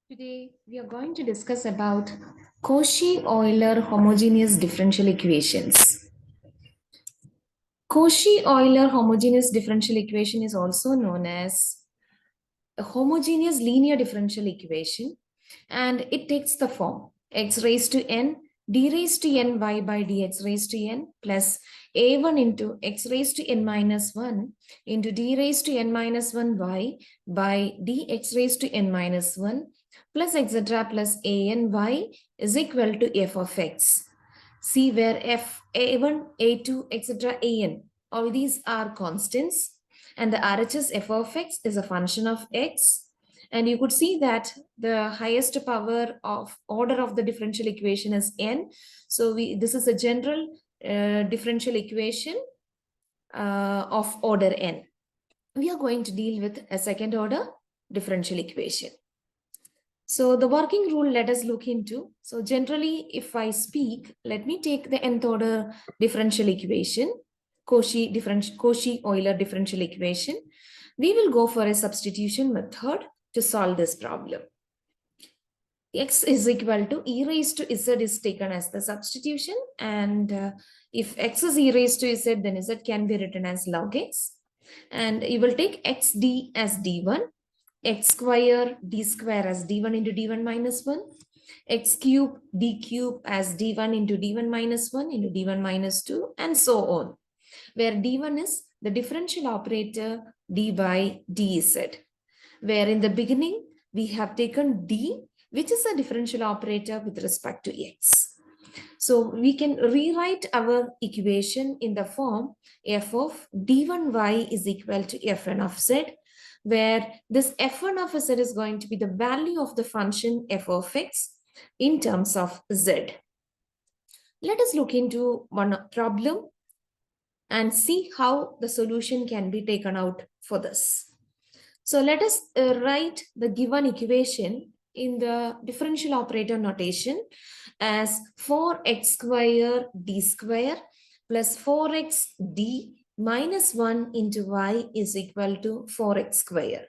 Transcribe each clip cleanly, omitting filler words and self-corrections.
Today we are going to discuss about Cauchy-Euler homogeneous differential equations. Cauchy-Euler homogeneous differential equation is also known as a homogeneous linear differential equation, and it takes the form x raised to n d raised to n y by dx raised to n plus a1 into x raised to n minus 1 into d raised to n minus 1 y by dx raised to n minus 1 plus etc. plus a n y is equal to f of x. See where f, a1, a2, etc. an, all these are constants, and the RHS f of x is a function of x. And you could see that the highest power of order of the differential equation is n. So this is a general differential equation of order n. We are going to deal with a second order differential equation. So the working rule, let us look into. So generally, if I speak, let me take the nth order differential equation, Cauchy-Euler differential equation. We will go for a substitution method to solve this problem. X is equal to e raised to z is taken as the substitution, and if x is e raised to z, then z can be written as log x, and you will take xd as d1, x square d square as d1 into d1 minus 1, x cube d cube as d1 into d1 minus 1 into d1 minus 2, and so on, where d1 is the differential operator d by dz, where in the beginning we have taken d, which is a differential operator with respect to x. So we can rewrite our equation in the form f of d1y is equal to fn of z, where this f1 of z is going to be the value of the function f of x in terms of z. Let us look into one problem and see how the solution can be taken out for this. So let us write the given equation in the differential operator notation as 4x square d square plus 4x d minus 1 into y is equal to 4x square,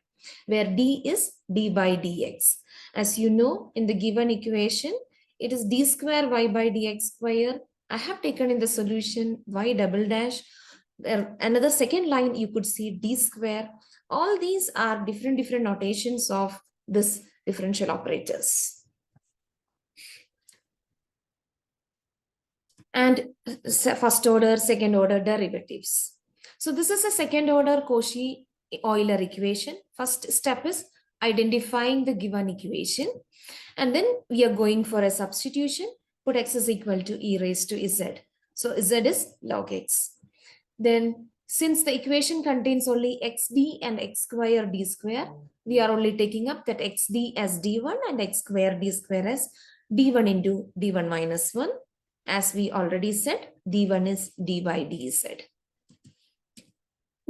where d is d by dx. As you know, in the given equation, it is d square y by dx square. I have taken in the solution y double dash. Another second line, you could see d square. All these are different notations of this differential operators. And first order, second order derivatives. So this is a second order Cauchy-Euler equation. First step is identifying the given equation. And then we are going for a substitution. Put x is equal to e raised to z. So z is log x. Then since the equation contains only xd and x square d square, we are only taking up that xd as d1 and x square d square as d1 into d1 minus 1. As we already said, d1 is d by dz.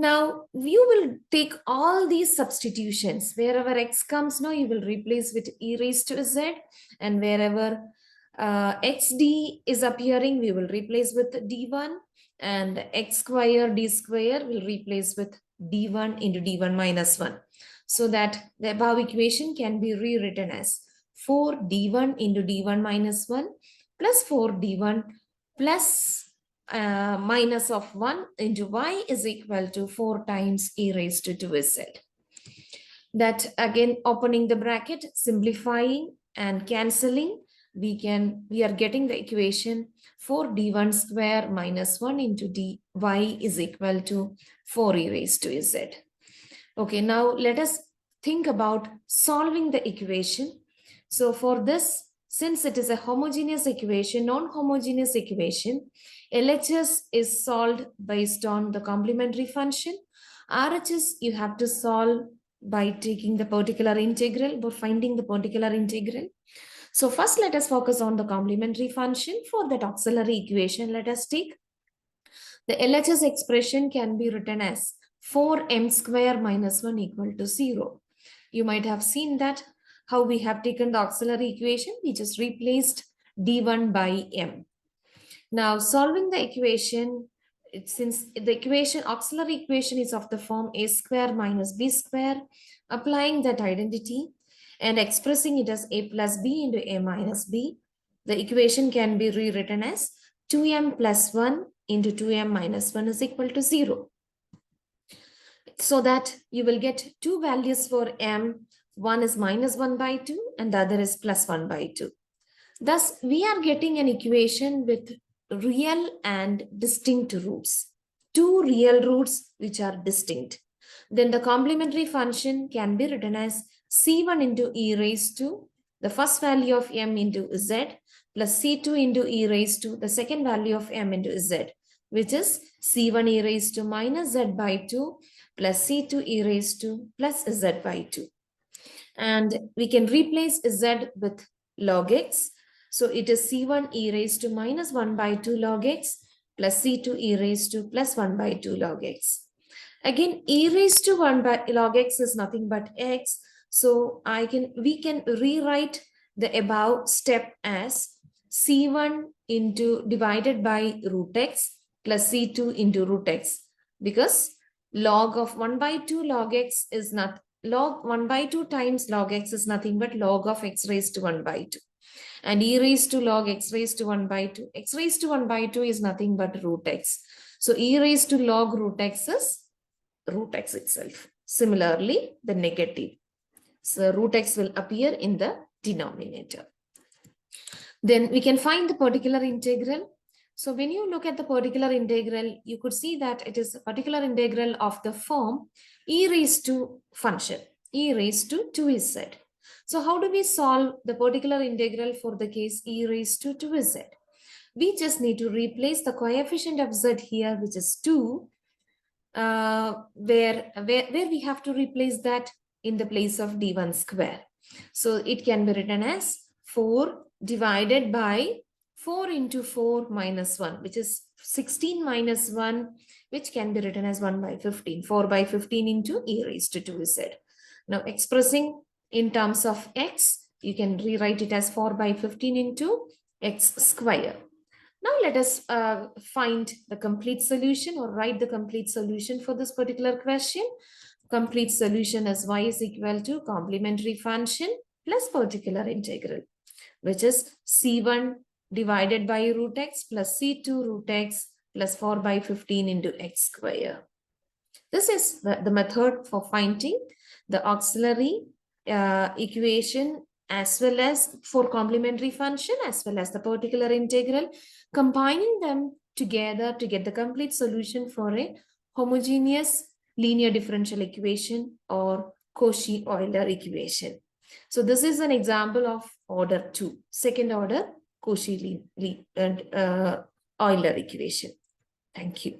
Now, you will take all these substitutions. Wherever x comes now, you will replace with e raised to z. And wherever xd is appearing, we will replace with d1. And x square d square will replace with d1 into d1 minus 1. So that the above equation can be rewritten as 4d1 into d1 minus 1 plus 4d1 plus minus of 1 into y is equal to 4 times e raised to 2z. That again, opening the bracket, simplifying and cancelling, we are getting the equation 4d1 square minus 1 into dy is equal to 4 e raised to z. Okay, now let us think about solving the equation. So for this, since it is a homogeneous equation, non-homogeneous equation, LHS is solved based on the complementary function. RHS you have to solve by taking the particular integral, by finding the particular integral. So first let us focus on the complementary function. For that auxiliary equation, let us take the LHS expression can be written as 4m square minus 1 equal to 0. You might have seen that how we have taken the auxiliary equation, we just replaced d1 by m. Now solving the equation, since the equation auxiliary equation is of the form a square minus b square, applying that identity, and expressing it as a plus b into a minus b, the equation can be rewritten as 2m plus 1 into 2m minus 1 is equal to 0. So that you will get two values for m. One is minus 1 by 2 and the other is plus 1 by 2. Thus, we are getting an equation with real and distinct roots. Two real roots which are distinct. Then the complementary function can be written as c1 into e raised to the first value of m into z plus c2 into e raised to the second value of m into z, which is c1 e raised to minus z by 2 plus c2 e raised to plus z by 2. And we can replace z with log x. So it is c1 e raised to minus 1 by 2 log x plus c2 e raised to plus 1 by 2 log x. Again, e raised to 1 by log x is nothing but x. So we can rewrite the above step as c1 into divided by root x plus c2 into root x, because log of 1 by 2 log x is not log 1 by 2 times log x is nothing but log of x raised to 1 by 2. And e raised to log x raised to 1 by 2. X raised to 1 by 2 is nothing but root x. So e raised to log root x is root x itself. Similarly, the negative. So root x will appear in the denominator. Then we can find the particular integral. So when you look at the particular integral, you could see that it is a particular integral of the form e raised to function, e raised to 2z. So how do we solve the particular integral for the case e raised to 2z? We just need to replace the coefficient of z here, which is 2, where we have to replace that in the place of d1 square. So it can be written as 4 divided by 4 into 4 minus 1, which is 16 minus 1, which can be written as 1 by 15. 4 by 15 into e raised to 2z. Now expressing in terms of x, you can rewrite it as 4 by 15 into x square. Now let us find the complete solution or write the complete solution for this particular question. Complete solution is y is equal to complementary function plus particular integral, which is c1 divided by root x plus c2 root x plus 4 by 15 into x square. This is the method for finding the auxiliary equation as well as for complementary function as well as the particular integral, combining them together to get the complete solution for a homogeneous linear differential equation or Cauchy Euler equation. So this is an example of order 2, second order Cauchy Euler equation. Thank you.